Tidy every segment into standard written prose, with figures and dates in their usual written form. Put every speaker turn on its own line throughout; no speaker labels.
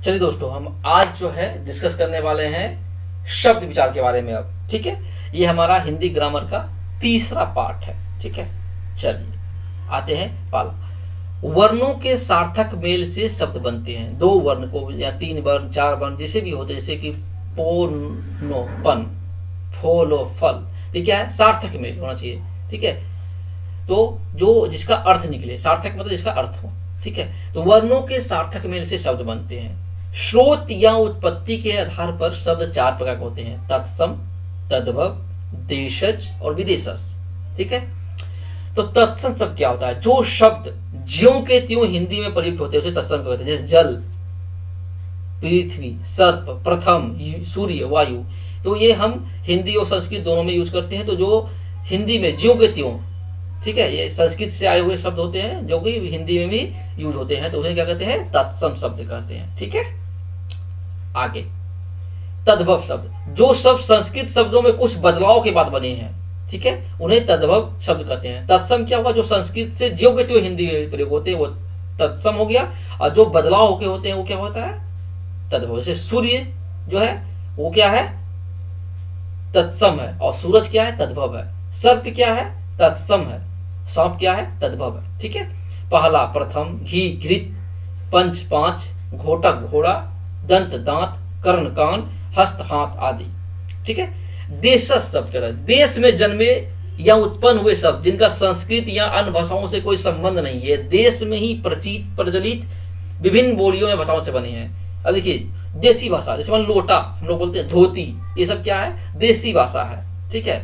चलिए दोस्तों, हम आज जो है डिस्कस करने वाले हैं शब्द विचार के बारे में। अब ठीक है, ये हमारा हिंदी ग्रामर का तीसरा पार्ट है। ठीक है, चलिए आते हैं पाला। वर्णों के सार्थक मेल से शब्द बनते हैं। दो वर्ण को या तीन वर्ण, चार वर्ण, जैसे भी होते हैं, जैसे कि पो नो पन, फोलो फल, ये क्या है? सार्थक मेल होना चाहिए। ठीक है, तो जो जिसका अर्थ निकले, सार्थक मतलब जिसका अर्थ हो। ठीक है, तो वर्णों के सार्थक मेल से शब्द बनते हैं। स्रोत या उत्पत्ति के आधार पर शब्द चार प्रकार के होते हैं: तत्सम, तद्भव, देशज और विदेशज। ठीक है, तो तत्सम शब्द क्या होता है? जो शब्द ज्यों के त्यों हिंदी में प्रयुक्त होते हैं उसे तत्सम कहते हैं। जैसे जल, पृथ्वी, सर्प, प्रथम, सूर्य, वायु। तो ये हम हिंदी और संस्कृत दोनों में यूज करते हैं। तो जो हिंदी में ज्यों के त्यों, ठीक है, ये संस्कृत से आए हुए शब्द होते हैं जो कि हिंदी में भी यूज होते हैं, तो उन्हें क्या कहते हैं? तत्सम शब्द कहते हैं। ठीक है, आगे तद्भव शब्द, जो शब्द संस्कृत शब्दों में कुछ बदलाव के बाद बने हैं, ठीक है, उन्हें तद्भव शब्द कहते हैं। तत्सम क्या हुआ? जो संस्कृत से ज्यों के त्यों हिंदी में प्रयोग होते हैं वो तत्सम हो गया, और जो बदलाव होके होते हैं वो क्या होता है? तद्भव। जैसे सूर्य जो है वो क्या है? तत्सम है, और सूरज क्या है? तद्भव है। सर्प क्या है? तत्सम है। सांप क्या है? तद्भव है। ठीक है, पहला प्रथम, घी घृत, पंच पांच, घोटक घोड़ा, दंत दांत, कर्ण कान, हस्त हाथ आदि। ठीक है, देशज शब्द कहता है देश में जन्मे या उत्पन्न हुए शब्द जिनका संस्कृत या अन्य भाषाओं से कोई संबंध नहीं है, देश में ही प्रचलित विभिन्न बोलियों या भाषाओं से बने हैं। अब देखिए, देसी भाषा, जैसे मान लोटा हम लोग बोलते हैं, धोती, ये सब क्या है? देसी भाषा है। ठीक है,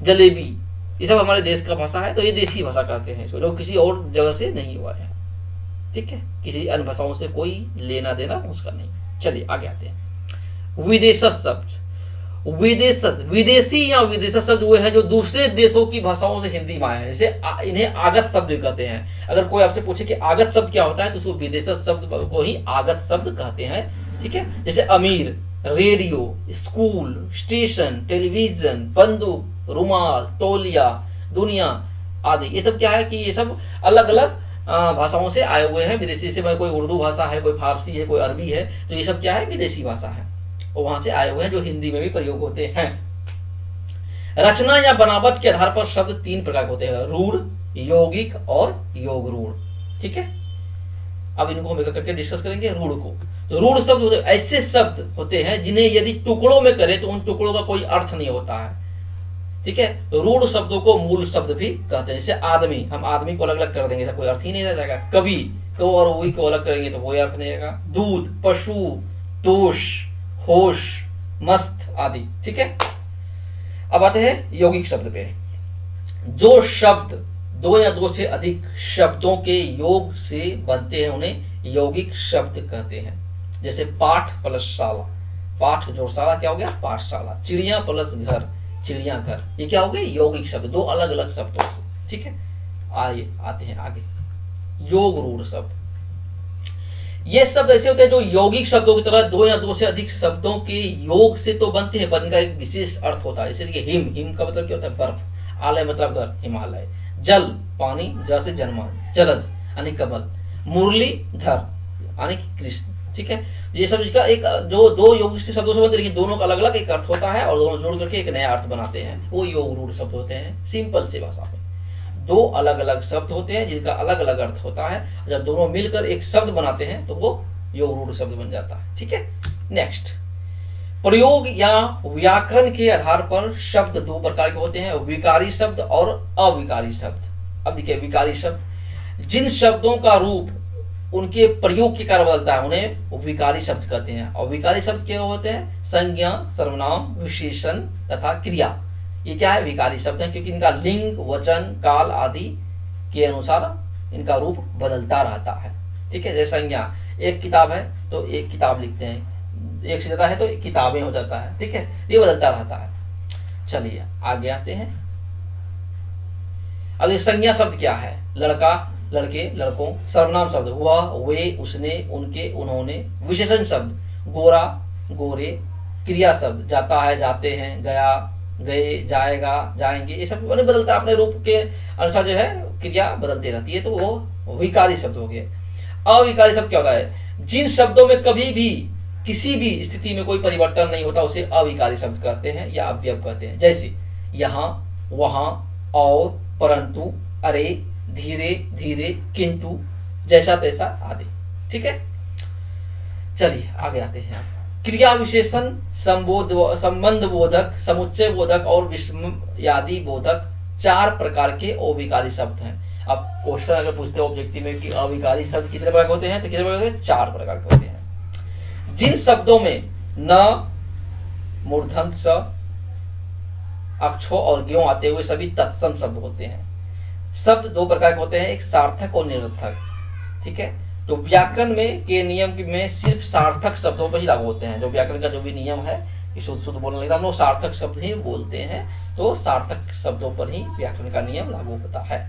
जलेबी, ये सब हमारे देश का भाषा है, तो ये देसी भाषा कहते हैं इसको, जो किसी और जगह से नहीं हुआ है। ठीक है, किसी अन्य भाषाओं से कोई लेना देना उसका नहीं। चलिए आगे आते हैं। विदेशज शब्द, विदेशी या विदेशज शब्द वो है जो दूसरे देशों की भाषाओं से हिंदी में आए हैं। जैसे इन्हें आगत शब्द कहते हैं। अगर कोई आपसे पूछे कि आगत शब्द क्या होता है, तो उसको विदेशज शब्द को ही आगत शब्द कहते हैं। ठीक है, जैसे अमीर, रेडियो, स्कूल, स्टेशन, टेलीविजन, बंदूक, रुमाल, तौलिया, दुनिया आदि। ये सब क्या है कि ये सब अलग अलग भाषाओं से आए हुए हैं विदेशी से। कोई उर्दू भाषा है, कोई फारसी है, कोई अरबी है, तो ये सब क्या है? विदेशी भाषा है, और वहां से आए हुए हैं जो हिंदी में भी प्रयोग होते हैं। रचना या बनावट के आधार पर शब्द तीन प्रकार के होते हैं: रूढ़, यौगिक और योग रूढ़। ठीक है, अब इनको हम एक करके डिस्कस करेंगे। रूढ़ को, तो रूढ़ शब्द ऐसे शब्द होते हैं जिन्हें यदि टुकड़ों में करें तो उन टुकड़ों का कोई अर्थ नहीं होता है। ठीक है, तो रूढ़ शब्दों को मूल शब्द भी कहते हैं। जैसे आदमी, हम आदमी को अलग अलग कर देंगे, कोई अर्थ ही नहीं रह जाएगा। कवि को और वही को अलग करेंगे तो कोई अर्थ नहीं रहेगा। दूध, पशु, दोष, होश, मस्त आदि। ठीक है, अब आते हैं यौगिक शब्द पे। जो शब्द दो या दो से अधिक शब्दों के योग से बनते हैं उन्हें यौगिक शब्द कहते हैं। जैसे पाठ प्लस शाला, पाठ जोड़ शाला क्या हो गया? पाठशाला। चिड़िया प्लस घर, चिड़ियाघर, ये क्या हो गए? यौगिक शब्द, दो अलग अलग शब्दों से। ठीक है, आइए आते हैं आगे। योग रूढ़ शब्द, ये शब्द ऐसे होते हैं जो यौगिक शब्दों की तरह दो या दो से अधिक शब्दों के योग से तो बनते हैं, पर इनका एक विशेष अर्थ होता है। जैसे देखिए, हिम, हिम का मतलब क्या होता है? बर्फ। आलय मतलब घर, हिमालय। जल, पानी, ज से जन्मा, जलज यानी कमल। मुरलीधर यानी कृष्ण। ठीक है, ये सब इसका एक जो दो यौगिक से शब्दों से बनते हैं, लेकिन दोनों का अलग अलग एक अर्थ होता है, और दोनों जोड़ करके एक नया अर्थ बनाते हैं, वो योग रूढ़ शब्द होते हैं। सिंपल से भाषा में दो अलग अलग शब्द होते हैं जिनका अलग अलग अर्थ होता है, जब दोनों मिलकर एक शब्द बनाते हैं तो वो योग रूढ़ शब्द बन जाता है। ठीक है, नेक्स्ट, प्रयोग या व्याकरण के आधार पर शब्द दो प्रकार के होते हैं: विकारी शब्द और अविकारी शब्द। अब देखिए, विकारी शब्द, जिन शब्दों का रूप उनके प्रयोग के कारण बदलता है उन्हें विकारी शब्द कहते हैं। और विकारी शब्द क्या होते हैं? संज्ञा, सर्वनाम, विशेषण तथा क्रिया, ये क्या है? विकारी शब्द है, क्योंकि इनका लिंग, वचन, काल आदि के अनुसार इनका रूप बदलता रहता है। ठीक है, जैसे संज्ञा, एक किताब है तो एक किताब लिखते हैं, एक से ज्यादा है तो किताबें हो जाता है। ठीक है, ये बदलता रहता है। चलिए आगे आते हैं। अब ये संज्ञा शब्द क्या है? लड़का, लड़के, लड़कों। सर्वनाम शब्द वह, वे, उसने, उनके, उन्होंने। विशेषण शब्द गोरा, गोरे। क्रिया शब्द जाता है, जाते हैं, गया, गए, जाएगा, जाएंगे। ये सब बदलता है अपने रूप के अनुसार, जो है क्रिया बदलती रहती है, तो वो विकारी शब्द हो गए। अविकारी शब्द क्या होता है? जिन शब्दों में कभी भी किसी भी स्थिति में कोई परिवर्तन नहीं होता उसे अविकारी शब्द कहते हैं या अव्यय कहते हैं। जैसे यहाँ, वहां, और, परंतु, अरे, धीरे धीरे, किंतु, जैसा तैसा आदि। ठीक है, चलिए आगे आते हैं। क्रिया विशेषण, संबंध बोधक, समुच्चय बोधक और विस्मयादि बोधक 4 प्रकार के अविकारी शब्द हैं। अब क्वेश्चन अगर पूछते हो ऑब्जेक्टिव में कि अविकारी शब्द कितने प्रकार के होते हैं, तो कितने प्रकार के होते हैं? 4 प्रकार के होते हैं। जिन शब्दों में न, मूर्धन्य स, अक्षो और ज्ञों आते हुए सभी तत्सम शब्द होते हैं। शब्द 2 प्रकार के होते हैं, एक सार्थक और निरर्थक। ठीक है, तो व्याकरण में के नियम में सिर्फ सार्थक शब्दों पर ही लागू होते हैं। जो व्याकरण का जो भी नियम है कि शुद्ध शुद्ध बोलने लगे हम लोग सार्थक शब्द ही बोलते हैं, तो सार्थक शब्दों पर ही व्याकरण का नियम लागू होता है।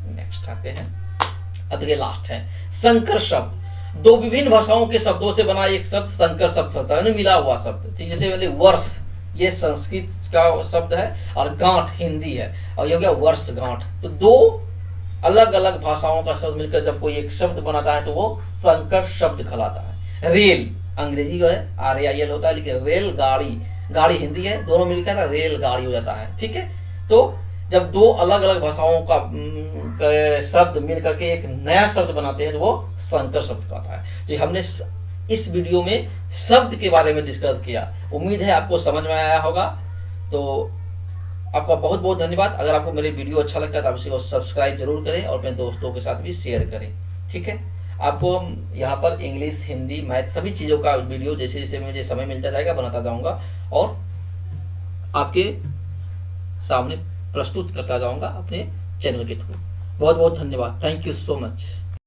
नेक्स्ट आते हैं, अगले लास्ट है संकर शब्द। 2 विभिन्न भाषाओं के शब्दों से बना एक शब्द संकर शब्द होता है, मिला हुआ शब्द। ठीक है, जैसे वर्ष ये संस्कृत का शब्द है और गांठ हिंदी है, और ये हो गया वर्ष गांठ। तो 2 अलग अलग भाषाओं का शब्द मिलकर जब कोई एक शब्द बनाता है तो वो संकर शब्द कहलाता है। रेल अंग्रेजी का है, RAIL होता है, लेकिन रेल गाड़ी, गाड़ी हिंदी है, दोनों मिलकर ना रेल गाड़ी हो जाता है। ठीक है, तो जब 2 अलग अलग भाषाओं का शब्द मिलकर के एक नया शब्द बनाते हैं तो वो संकर शब्द कहता है। तो हमने इस वीडियो में शब्द के बारे में डिस्कस किया। उम्मीद है आपको समझ में आया होगा। तो आपका बहुत बहुत धन्यवाद। अगर आपको मेरे वीडियो अच्छा लगता है तो आप इसे सब्सक्राइब जरूर करें और अपने दोस्तों के साथ भी शेयर करें। ठीक है, आपको हम यहाँ पर इंग्लिश, हिंदी, मैथ सभी चीज़ों का वीडियो जैसे जैसे मुझे समय मिलता जाएगा बनाता जाऊँगा और आपके सामने प्रस्तुत करता जाऊँगा अपने चैनल के थ्रू। बहुत बहुत धन्यवाद। Thank you so much.